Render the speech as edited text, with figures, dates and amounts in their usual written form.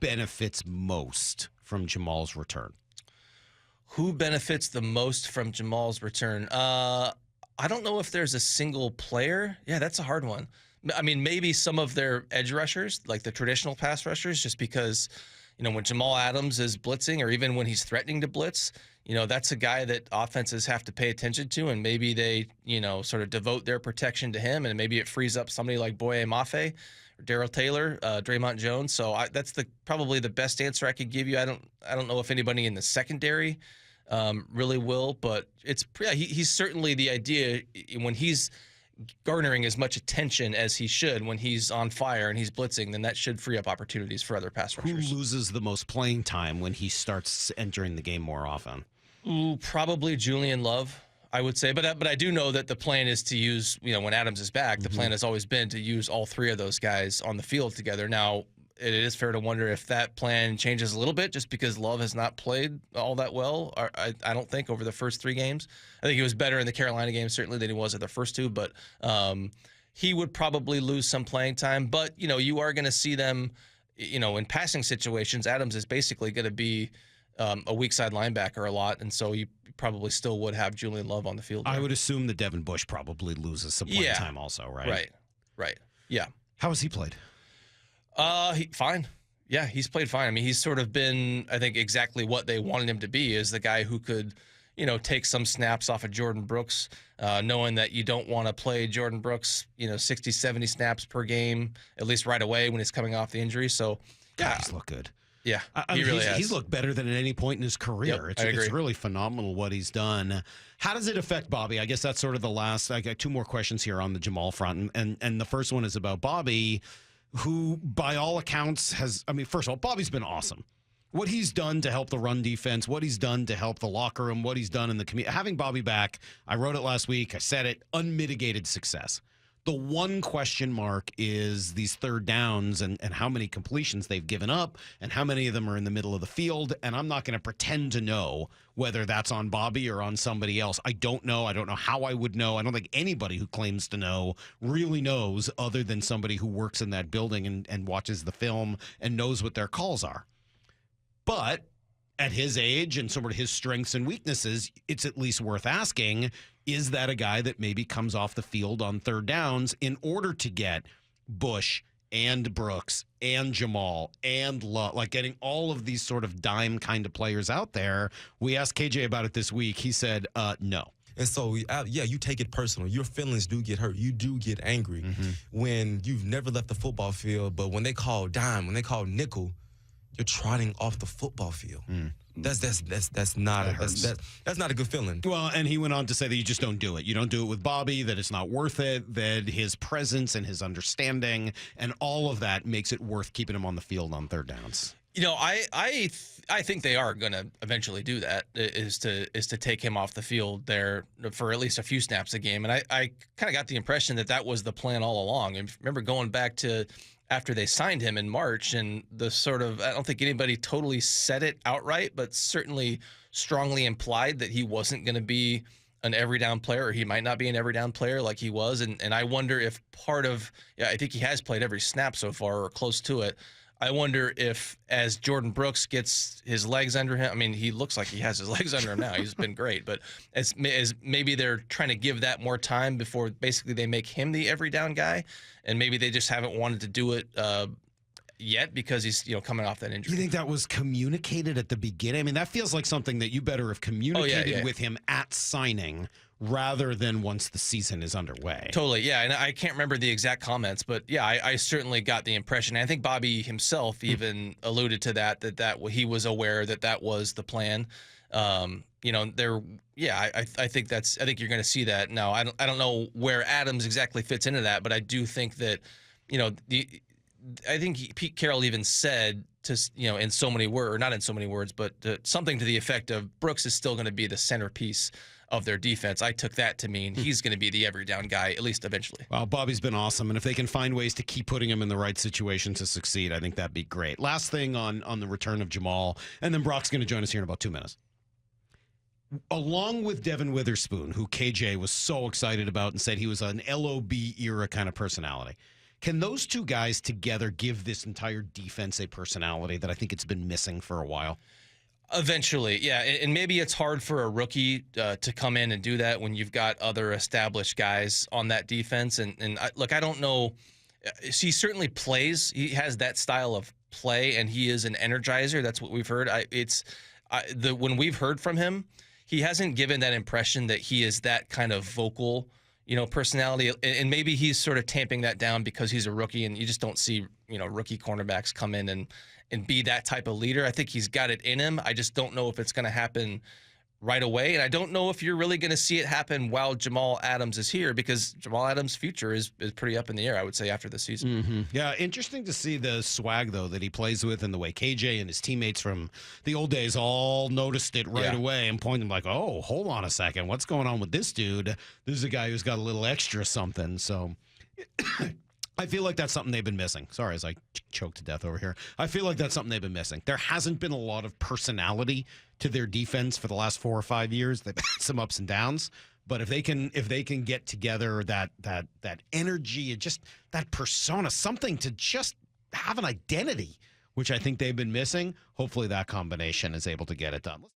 benefits most from Jamal's return? Who benefits the most from Jamal's return? I don't know if there's a single player. Yeah, that's a hard one. I mean, maybe some of their edge rushers, like the traditional pass rushers, just because, when Jamal Adams is blitzing or even when he's threatening to blitz, that's a guy that offenses have to pay attention to, and maybe they, sort of devote their protection to him, and maybe it frees up somebody like Boye Mafe or Darrell Taylor, Draymond Jones. So that's probably the best answer I could give you. I don't know if anybody in the secondary really will, but he's certainly the idea when he's garnering as much attention as he should when he's on fire and he's blitzing, then that should free up opportunities for other pass rushers. Who loses the most playing time when he starts entering the game more often? Ooh, probably Julian Love, I would say. But I do know that the plan is to use, when Adams is back, the plan has always been to use all three of those guys on the field together. Now, it is fair to wonder if that plan changes a little bit just because Love has not played all that well, I don't think, over the first three games. I think he was better in the Carolina game, certainly, than he was at the first two, but he would probably lose some playing time. But, you are going to see them, in passing situations. Adams is basically going to be a weak side linebacker a lot, and so you probably still would have Julian Love on the field there. I would assume that Devin Bush probably loses some playing time also, right? Right. Yeah. How has he played? Fine. Yeah, he's played fine. I mean, he's sort of been, I think, exactly what they wanted him to be, is the guy who could, take some snaps off of Jordan Brooks, knowing that you don't want to play Jordan Brooks, 60, 70 snaps per game, at least right away when he's coming off the injury. So, yeah. He's looked good. Yeah, he really has. He's looked better than at any point in his career. Yep, I agree. It's really phenomenal what he's done. How does it affect Bobby? I guess that's sort of the last. I got two more questions here on the Jamal front, and the first one is about Bobby, who, by all accounts, first of all, Bobby's been awesome. What he's done to help the run defense, what he's done to help the locker room, what he's done in the community. Having Bobby back, I wrote it last week, I said it, unmitigated success. The one question mark is these third downs and how many completions they've given up and how many of them are in the middle of the field. And I'm not going to pretend to know whether that's on Bobby or on somebody else. I don't know. I don't know how I would know. I don't think anybody who claims to know really knows, other than somebody who works in that building and watches the film and knows what their calls are. But at his age and sort of his strengths and weaknesses, it's at least worth asking, is that a guy that maybe comes off the field on third downs in order to get Bush and Brooks and Jamal and Love, like getting all of these sort of dime kind of players out there? We asked KJ about it this week. He said, no. And so, you take it personal. Your feelings do get hurt. You do get angry when you've never left the football field, but when they call dime, when they call nickel, you're trotting off the football field. That's not a good feeling. Well, and he went on to say that you just don't do it. You don't do it with Bobby, that it's not worth it, that his presence and his understanding and all of that makes it worth keeping him on the field on third downs. I think they are going to eventually do that, is to take him off the field there for at least a few snaps a game. And I kind of got the impression that was the plan all along. And remember going back to after they signed him in March, and the sort of, I don't think anybody totally said it outright, but certainly strongly implied that he wasn't going to be an every down player, or he might not be an every down player like he was. And I wonder if I think he has played every snap so far or close to it. I wonder if, as Jordan Brooks gets his legs under him, I mean, he looks like he has his legs under him now. He's been great. But as maybe they're trying to give that more time before basically they make him the every down guy. And maybe they just haven't wanted to do it yet because he's coming off that injury. You think that was communicated at the beginning? I mean, that feels like something that you better have communicated with him at signing rather than once the season is underway. Totally, yeah. And I can't remember the exact comments, but yeah, I certainly got the impression. I think Bobby himself even alluded to that he was aware that was the plan. I think you're going to see that. Now, I don't know where Adams exactly fits into that, but I do think that, I think Pete Carroll even said in so many words, or not in so many words, but something to the effect of Brooks is still going to be the centerpiece of their defense. I took that to mean he's going to be the every down guy, at least eventually. Well, Bobby's been awesome, and if they can find ways to keep putting him in the right situation to succeed, I think that'd be great. Last thing on the return of Jamal, and then Brock's going to join us here in about 2 minutes. Along with Devin Witherspoon, who KJ was so excited about and said he was an LOB era kind of personality, Can those two guys together give this entire defense a personality that I think it's been missing for a while? Eventually, yeah, and maybe it's hard for a rookie to come in and do that when you've got other established guys on that defense. Look, I don't know. He certainly plays. He has that style of play, and he is an energizer. That's what we've heard. When we've heard from him, he hasn't given that impression that he is that kind of vocal, personality. And maybe he's sort of tamping that down because he's a rookie, and you just don't see, rookie cornerbacks come in and be that type of leader. I think he's got it in him. I just don't know if it's going to happen right away. And I don't know if you're really going to see it happen while Jamal Adams is here, because Jamal Adams' future is pretty up in the air, I would say, after the season. Mm-hmm. Yeah, interesting to see the swag, though, that he plays with and the way KJ and his teammates from the old days all noticed it right away and pointed like, oh, hold on a second. What's going on with this dude? This is a guy who's got a little extra something. So I feel like that's something they've been missing. Sorry, as I choked to death over here. I feel like that's something they've been missing. There hasn't been a lot of personality to their defense for the last 4 or 5 years. They've had some ups and downs, but if they can get together that energy and just that persona, something to just have an identity, which I think they've been missing, hopefully that combination is able to get it done.